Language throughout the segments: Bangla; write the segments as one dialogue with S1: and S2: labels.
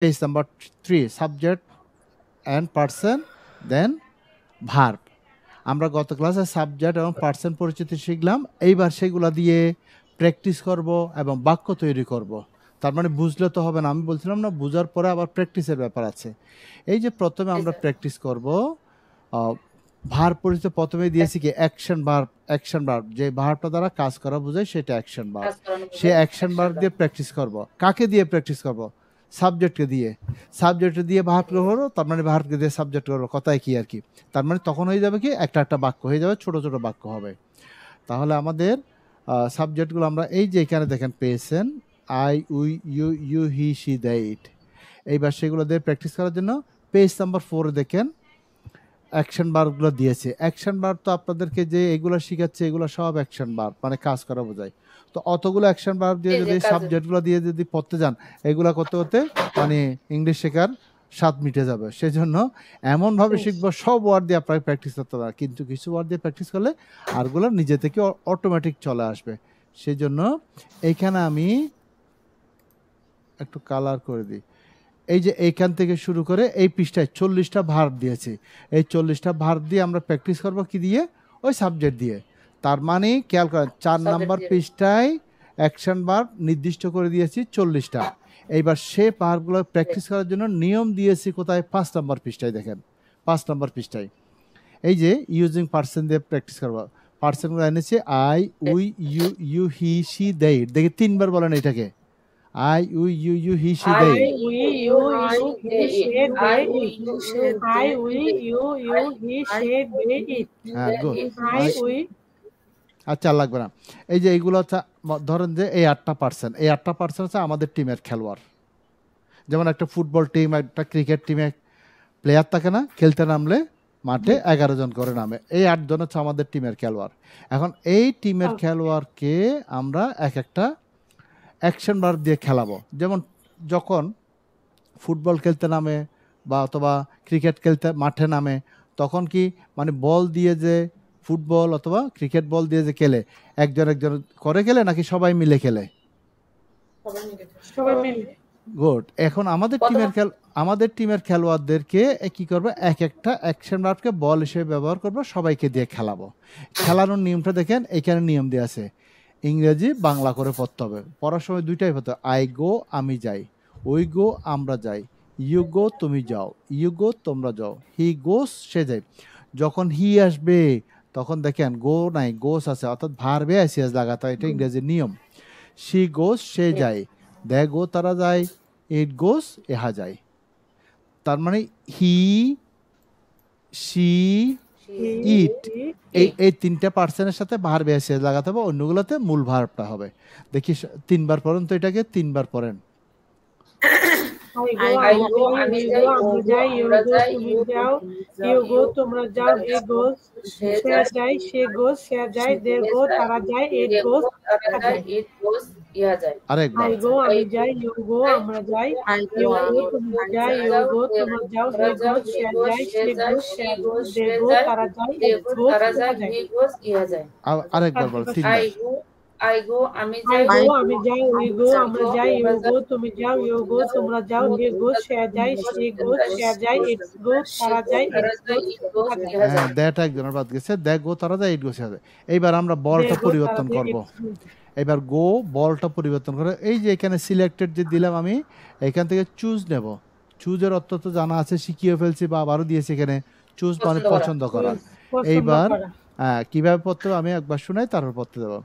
S1: Page number 3 subject and person then verb. আমরা গত ক্লাসে সাবজেক্ট এবং পার্সন পরিচিতি শিখলাম, এইবার সেগুলা দিয়ে প্র্যাকটিস করব এবং বাক্য তৈরি করব। তার মানে বুঝলে তো হবে না, আমি বলছিলাম না বুঝার পরে আবার প্র্যাকটিসের ব্যাপার আছে। এই যে প্রথমে আমরা প্র্যাকটিস করব ভার্ব পরিচিতি, প্রথমে দিয়েছি কি অ্যাকশন ভার্ব। অ্যাকশন ভার্ব যে ভার্বটা দ্বারা কাজ করা বোঝায় সেটা অ্যাকশন ভার্ব। সে অ্যাকশন ভার্ব দিয়ে প্র্যাকটিস করব। কাকে দিয়ে প্র্যাকটিস করব? সাবজেক্টকে দিয়ে। সাবজেক্টে দিয়ে ভার্ব করবো, তার মানে ভার্বকে দিয়ে সাবজেক্ট করবো, কথায় কি আর কি। তার মানে তখন হয়ে যাবে কি একটা একটা বাক্য হয়ে যাবে, ছোট ছোট বাক্য হবে। তাহলে আমাদের সাবজেক্টগুলো আমরা এই যে এখানে দেখেন পেয়েছেন, I, we, you, you, he, she, they, it. এইবার সেগুলো দিয়ে প্র্যাকটিস করার জন্য পেজ নাম্বার 4 দেখেন অ্যাকশন ভার্বগুলো দিয়েছে। অ্যাকশন ভার্ব তো আপনাদেরকে যে এগুলো শিখাচ্ছে এগুলো সব অ্যাকশন ভার্ব, মানে কাজ করা বোঝায়। তো অতগুলো অ্যাকশন ভার্ব দিয়ে যদি সাবজেক্টগুলো দিয়ে যদি পড়তে যান, এগুলা করতে করতে মানে ইংলিশ শেখার স্বাদ মিটে যাবে। সেজন্য এমনভাবে শিখবো সব ওয়ার্ড দিয়ে আপনাকে প্র্যাকটিস করতে হবে, কিন্তু কিছু ওয়ার্ড দিয়ে প্র্যাকটিস করলে আরগুলো নিজে থেকে অটোমেটিক চলে আসবে। সেজন্য এইখানে আমি একটু কালার করে দিই। এই যে এইখান থেকে শুরু করে এই পৃষ্ঠায় 40টা ভার্ব দিয়েছি। এই 40টা ভার্ব দিয়ে আমরা প্র্যাকটিস করবো কি দিয়ে? ওই সাবজেক্ট দিয়ে। তার মানে খেয়াল করেন 4 নাম্বার পৃষ্ঠায় অ্যাকশন ভার্ব নির্দিষ্ট করে দিয়েছি 40টা। এইবার সে ভার্বগুলো প্র্যাকটিস করার জন্য নিয়ম দিয়েছি কোথায়? 5 নাম্বার পৃষ্ঠায় দেখেন, 5 নাম্বার পৃষ্ঠায় এই যে ইউজিং পার্সন দিয়ে প্র্যাকটিস করবো। পার্সনগুলো এনেছি I, we, you, you, he, she, they, it. দেখি 3বার বলেন এটাকে, I, you, you, he, she, they.
S2: I, we, you, he, she, they, it. I, we, you, he, she, they, it.
S1: হ্যাঁ, গুড।
S2: I, we.
S1: আচ্ছা, লাগবে না। এই যে এইগুলো হচ্ছে ধরেন যে এই 8টা পার্সন, এই 8টা পার্সন হচ্ছে আমাদের টিমের খেলোয়াড়। যেমন একটা ফুটবল টিম, একটা ক্রিকেট টিমে প্লেয়ার থাকে না, খেলতে নামলে মাঠে 11 জন করে নামে, এই 8 জন হচ্ছে আমাদের টিমের খেলোয়াড়। এখন এই টিমের খেলোয়াড়কে আমরা এক একটা অ্যাকশন ভার্ব দিয়ে খেলাবো। যেমন যখন ফুটবল খেলতে নামে বা অথবা ক্রিকেট খেলতে মাঠে নামে, তখন কি মানে বল দিয়ে যে ফুটবল অথবা ক্রিকেট বল দিয়ে যে খেলে, একজন একজন করে খেলে নাকি সবাই মিলে খেলে?
S2: সবাই মিলে।
S1: গুড। এখন আমাদের টিমের খেলোয়াড়দেরকে কি করবে? এক একটা অ্যাকশন ভার্বকে বল হিসেবে ব্যবহার করবো, সবাইকে দিয়ে খেলাবো। খেলানোর নিয়মটা দেখেন, এইখানে নিয়ম দেওয়া আছে, ইংরেজি বাংলা করে পড়তে হবে। পড়ার সময় দুইটাই পড়তে হবে, আই গো আমি যাই, উই গো আমরা যাই, ইউ গো তুমি যাও, ইউ গো তোমরা যাও, হি গোস সে যায়। যখন হি আসবে তখন দেখেন গো নাই, গোস আছে, অর্থাৎ ভার্বে আইসিএস লাগাতে হয়, এটা ইংরেজির নিয়ম। শি গোস সে যায়, দে গো তারা যায়, ইট গোস এহা যায়। তার মানে হি, শি, ইট, এই 3টা পার্সনের সাথে ভার্ব এসএস লাগাতে হবে, অন্যগুলোতে মূল ভার্বটা হবে। দেখি 3বার পড়েন তো, এটাকে 3বার পড়েন।
S2: I go, আমি যাই, আমরা যাই, you go, তুমি যাও, you go, তোমরা যাও, he goes, সে যায়, she goes, সে যায়, they go, তারা যায়, it goes, ইহা যায়।
S1: আরেকবার।
S2: I go, আমি যাই, you go, আমরা যাই, you go, তুমি যাও, you go, তোমরা যাও, he goes, সে যায়, she goes, they go, তারা যায়, it goes, ইহা যায়।
S1: আরেকবার বল, 3বার।
S2: I go, আমি যাই, we go, আমরা যাই, you go, তুমি যাও, you go, তোমরা যাও, he goes, সে যায়, she goes, সে যায়, it goes, তারা যায়, it goes,
S1: হ্যাঁ, দ্যাটা একজনের বাদ গেছে, দে গো তারা যায়, ইট গোস সে যায়। এইবার আমরা বলটা পরিবর্তন করব। এবার গো বলটা পরিবর্তন করে এই যে এখানে সিলেক্টেড যে দিলাম, আমি এখান থেকে চুজ নেব। চুজের অর্থ তো জানা আছে, শিখিয়ে ফেলছি বা আবারও দিয়েছি এখানে, চুজ মানে পছন্দ করা। এইবার কিভাবে পড়তে হবে আমি একবার শুনাই, তারপর পড়তে দেবো।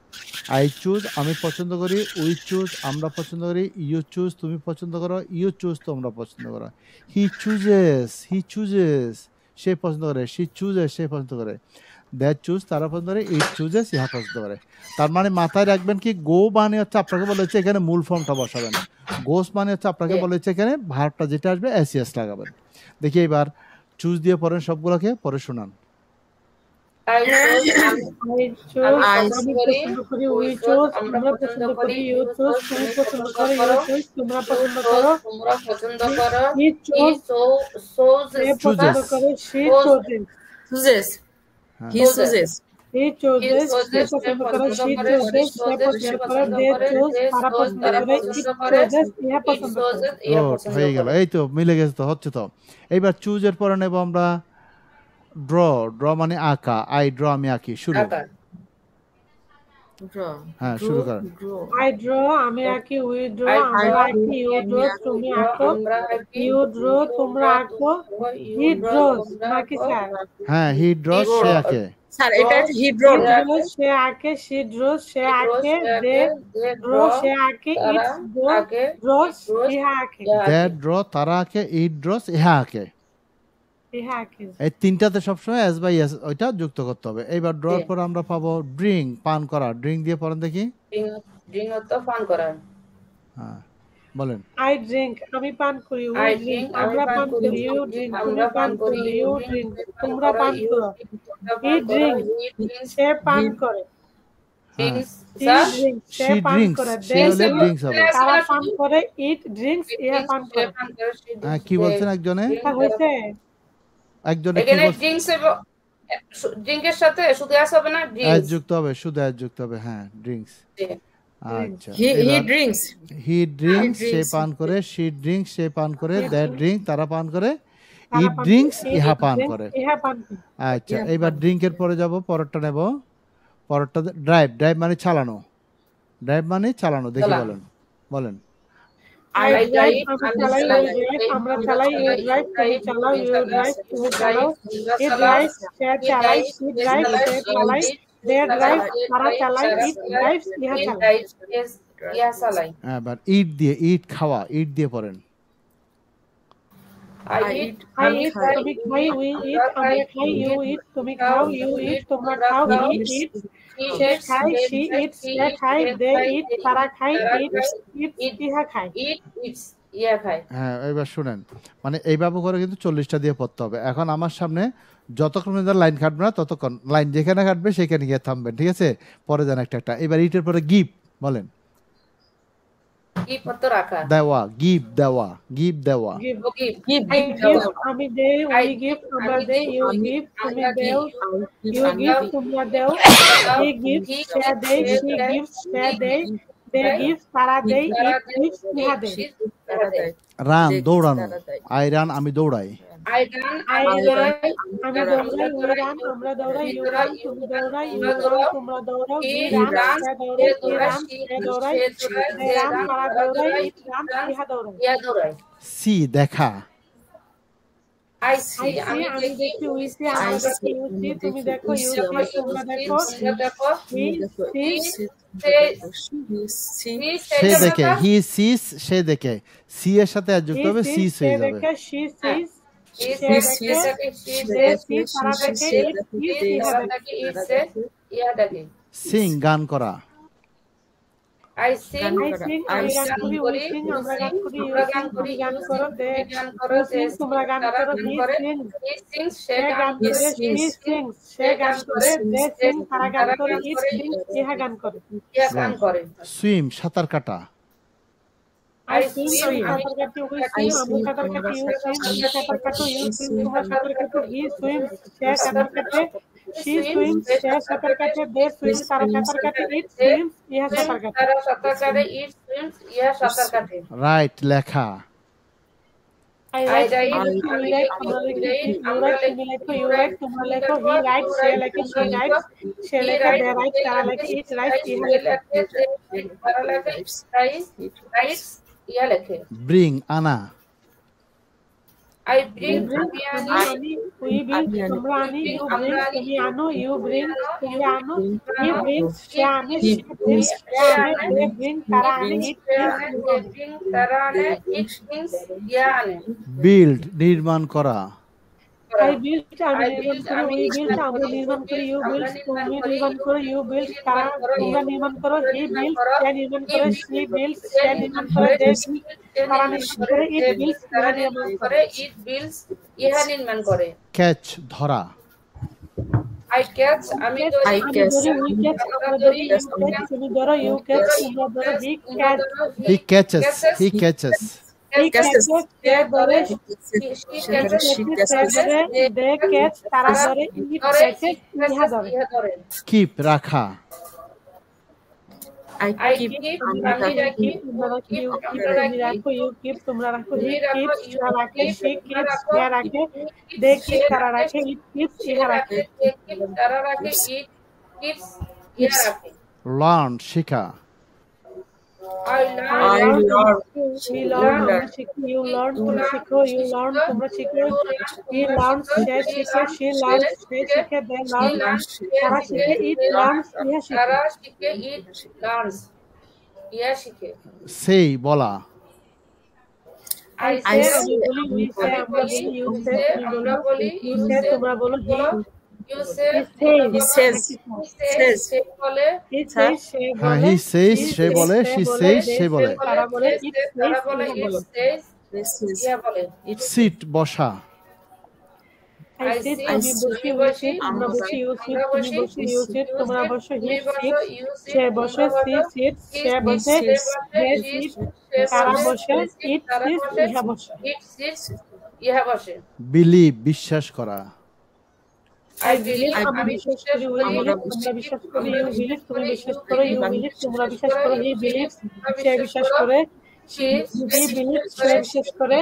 S1: আই চুজ আমি পছন্দ করি, উই চুজ আমরা পছন্দ করি, ইউ চুজ তুমি পছন্দ করো, ইউ চুজ তোমরা পছন্দ করো, হি চুজেস সে পছন্দ করে, শি চুজেস সে পছন্দ করে, দ্যাট চুজ তারা পছন্দ করে, ইট চুজেস ইহা পছন্দ করে। তার মানে মাথায় রাখবেন কি, গো মানে হচ্ছে আপনাকে বলা হচ্ছে এখানে মূল ফর্মটা বসাবেন, গোস মানে হচ্ছে আপনাকে বলা হচ্ছে এখানে ভার্বটা যেটা আসবে এসিএস লাগাবেন। দেখি এবার চুজ দিয়ে পড়েন, সবগুলোকে পড়ে শোনান।
S2: I পছন্দ করি, we choose, আমরা পছন্দ করি, you choose, তুমি পছন্দ করো, you choose, তোমরা পছন্দ করো, he chooses, সে পছন্দ করে, she chooses,
S3: he chooses,
S2: He chooses, সে পছন্দ করে, she chooses, সে পছন্দ করে, they choose, তারা পছন্দ করে, it chooses, ইহা পছন্দ করে।
S1: গুড, হয়ে গেল। এই তো মিলে গেছে, তো হচ্ছে তো। এইবার চুজের পরে নেব আমরা ড্র। ড্র মানে আঁকা। আই ড্র, আমি আঁকি। শুরু। হ্যাঁ, শুরু করেন।
S2: I draw, আমি আঁকি। We draw, আমরা আঁকি। You draw, তুমি আঁকো। You draw, তোমরা আঁকো। He draws, নাকি স্যার?
S1: হ্যাঁ, হি ড্রস, সে আঁকে।
S3: স্যার এটা হি ড্র,
S2: সে আঁকে। She draws, সে আঁকে। They draw, সে আঁকে। It draws, ইহা আঁকে।
S1: They draw, তারা আঁকে। It draws, ইহা আঁকে।
S2: ইহা আঁকে।
S1: এই তিনটাতে সবসময় এস বাই এস ওইটা যুক্ত করতে হবে। এইবার ড্রর পর আমরা পাবো ড্রিঙ্ক, পান করা। ড্রিঙ্ক দিয়ে পড়েন দেখি।
S4: ড্রিঙ্ক অর্থ পান করা।
S1: হ্যাঁ, বলেন।
S2: I drink, আমি পান করি। We drink, আমরা পান করি। You drink, তুমি পান করো। You drink, তোমরা পান করো। He drinks, সে পান করে। He drinks, সে পান করে।
S1: সে হলে ড্রিঙ্কস হবে।
S2: তারা পান করে। It drinks, ইহা পান করে।
S1: হ্যাঁ, কি বলছেন একজনে?
S2: হইছে?
S1: একজনে কি
S4: এখানে
S1: বলছেন?
S4: ড্রিঙ্কের সাথে শুধু এস হবে না,
S1: এস যুক্ত হবে, শুধু এস যুক্ত হবে। হ্যাঁ, ড্রিঙ্কস। আচ্ছা,
S3: হি ড্রিঙ্কস,
S1: হি ড্রিঙ্কস, সে পান করে। শি ড্রিঙ্কস, সে পান করে। দ্যাট ড্রিঙ্ক, তারা পান করে। ই ড্রিঙ্কস, ইহা পান করে। আচ্ছা, এইবার ড্রিঙ্কের পরে যাব, পরেরটা নেব। পরেরটা ড্রাইভ। ড্রাইভ মানে চালানো। ড্রাইভ মানে চালানো। দেখি বলেন, বলেন।
S2: I drive, আমরা চালাই। You drive, আমরা চালাই। You drive, তুমি চালাও। You drive, তুমি চালাও। He drives, সে চালায়। She drives, সে চালায়। They drive, তারা চালায়। It drives, ইহা চালায়।
S1: হ্যাঁ, বাট ইট দিয়ে, ইট খাওয়া। ইট দিয়ে পড়েন।
S4: I eat,
S2: তুমি খাই। We eat, আমরা খাই। You eat, তুমি খাও। You eat, তোমরা খাও। He eats, সে খায়। She eats, সে খায়। They eat, তারা খায়। It eats, ইহা খায়।
S1: হ্যাঁ, এবার শুনেন, মানে এইভাবে করে কিন্তু 40টা দিয়ে পড়তে হবে। এখন আমার সামনে যতক্ষণ লাইন কাটবে না ততক্ষণ, লাইন যেখানে কাটবে সেখানে গিয়ে থামবেন, ঠিক আছে? পরে যান একটা একটা। এবার ইটের পরে গিভ বলেন। দেওয়া, গিভ দেওয়া, গিভ দেওয়া।
S2: আমি দেই, we give, আমরা দেই। You give, তুমি দেও। You give, তোমরা দেও। He gives, সে দেয়। She gives, সে দেয়। They give, তারা দেয়। It gives, ইহা দেয়।
S1: রান, দৌড়ানো। আই রান, আমি দৌড়াই।
S4: I run,
S2: আমি দৌড়াই। We run, আমরা দৌড়াই। You run, তুমি দৌড়াই। You run, তোমরা দৌড়াও। He runs, সে দৌড়ায়। He runs, সে দৌড়ায়। They run, তারা দৌড়ায়। It runs, ইহা দৌড়ায়।
S1: সি, দেখা।
S4: I see,
S2: আমি দেখি। We see, আমরা দেখি। You see, তুমি দেখো। You see, তোমরা দেখো। He sees,
S1: সে দেখে। হি সিস, সে দেখে। সি এর সাথে আর যুক্ত হবে, সিস হয়ে যাবে।
S2: She sees, সে দেখে। They see, তারা দেখে। It sees, ইহা দেখে।
S1: সিং, গান করা।
S4: I sing,
S2: আমি গান করি। We sing, আমরা গান করি। You sing, তুমি গান করো। They sing, তোমরা গান করো। He sings, সে গান করে। She sings, সে গান করে। They sing, তারা গান করে। It sings, ইহা গান করে।
S1: সুইম, সাঁতার কাটা।
S2: I swim, আমি সাঁতার কাটি। We swim, আমি সাঁতার কাটি। You swim, তুমি সাঁতার কাটো। You swim, তোমরা সাঁতার কাটো। He swims, সে সাঁতার কাটে। She swims, সে সাঁতার কাটে। They swim, তারা সাঁতার কাটে। It swims, ইহা সাঁতার কাটে।
S4: it swims, ইহা সাঁতার কাটে।
S1: রাইট, লেখা।
S2: I write, we write, আমরা লিখি। You write, তুমি লেখো। You write, তোমরা লেখো। He writes, সে লেখে। She writes, সে লেখে। They write, তারা লেখে। It writes, ইহা লেখে।
S1: ব্রিং, আনা।
S4: I bring,
S2: আমি, we bring, তোমরা আনি। You bring, তুমি আনো। You bring, তোমরা আনো। He brings, সে আনে। She brings, সে আনে। They bring, তারা আনে। It brings,
S4: তারা আনে। It brings, ইয়া আনে।
S1: বিল্ড, নির্মাণ করা।
S2: I build, আমি নির্মাণ করি। We build, আমরা নির্মাণ করি। You build, তুমি নির্মাণ করো। You build, তারা, তোমরা নির্মাণ করো। He builds, সে নির্মাণ করে। She builds, সে নির্মাণ করে। They build, তারা নির্মাণ করে। It builds, ইহা নির্মাণ করে।
S4: It builds, ইহা নির্মাণ করে।
S1: ক্যাচ, ধরা।
S4: I catch, আমি ধরি।
S2: আমি ধরি। We catch, আমরা ধরি। You catch, তুমি ধরো। You catch, তোমরা ধরো। He catch,
S1: he catches, he catches.
S2: He catches, সে ধরে,
S3: She
S2: they catch, তারা ধরে, it catches, ইহা ধরে।
S1: কিপ রাখা,
S3: I keep,
S2: আমি রাখি, তোমরা রাখো, you keep, তুমি রাখো, you keep, তোমরা রাখো, he keeps, সে রাখে, she keeps, সে রাখে, they keep, তারা রাখে, it keeps, ইহা রাখে।
S1: Learn Shikha,
S2: I learn, we learn, আমরা শিখি, you learn, তুমি শিখো, you learn, তোমরা শিখো, he learns, সে শিখে, she learns, সে শিখে, they learn, তারা শিখে, it learns, ইহা শিখে।
S1: সেই বলা,
S2: I say, আমি বলি, we say, আমরা বলি, you say, তুমি বলো, you say, তোমরা বলো, he says,
S3: says,
S2: he says, সে
S1: হ্যাঁ,
S2: বলে,
S1: হি সেজ সে বলে, শি সেজ সে বলে।
S2: তারা বলে, it says, ইহা বলে।
S1: সিট বসা,
S2: I sit, আমি বসি, we sit, আমরা বসি, you sit, তুমি বসি, you sit, তোমরা বসো, he sits, সে বসে, she sits, সে বসে, they sit, তারা বসে, it sits, ইহা বসে।
S1: বিলিভ বিশ্বাস করা,
S2: I believe, আমি বিশ্বাস করি, we believe, তোমরা বিশ্বাস করি, you believe, তুমি বিশ্বাস করো, you believe, তোমরা বিশ্বাস করো, he believes, সে বিশ্বাস করে, he believes, সে বিশ্বাস করে,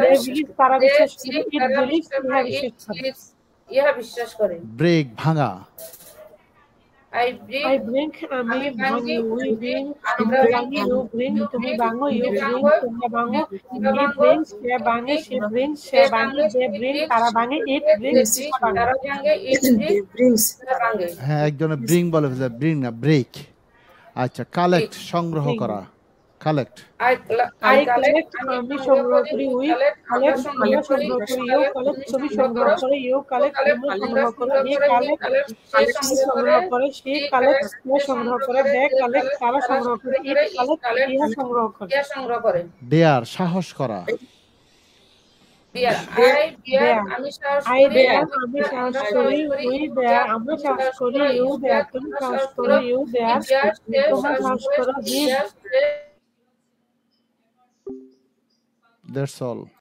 S2: they believe, তারা বিশ্বাস করে, it believes, ইহা বিশ্বাস করে।
S1: ব্রেক ভাঙা,
S2: I bring, আমি ভাঙি, we bring, আমরা ভাঙি, you bring, তুমি ভাঙো, you bring, তোমরা ভাঙো, he brings, সে ভাঙে, she brings, সে ভাঙে, they bring, তারা ভাঙে, it brings, তারা ভাঙে।
S1: হ্যাঁ একজনে ব্রিং বলে, ব্রিং না ব্রেক। আচ্ছা কালেক্ট সংগ্রহ করা, কালেক্ট,
S2: I collect, আমি সংগ্রহ করি, we collect, আমরা সংগ্রহ করি, you collect, তুমি সংগ্রহ করো, you collect, তুমি সংগ্রহ করো, he collect, সে সংগ্রহ করে, she collects, সে সংগ্রহ করে, they collect, তারা সংগ্রহ করে, it collect, ইহা সংগ্রহ করে।
S1: ডেয়ার সাহস করা,
S2: আমি সাহস করি, we dare, আমরা সাহস করি, you dare, তুমি সাহস করো, you dare, তোমরা সাহস করো, he,
S1: দ্যাটস অল।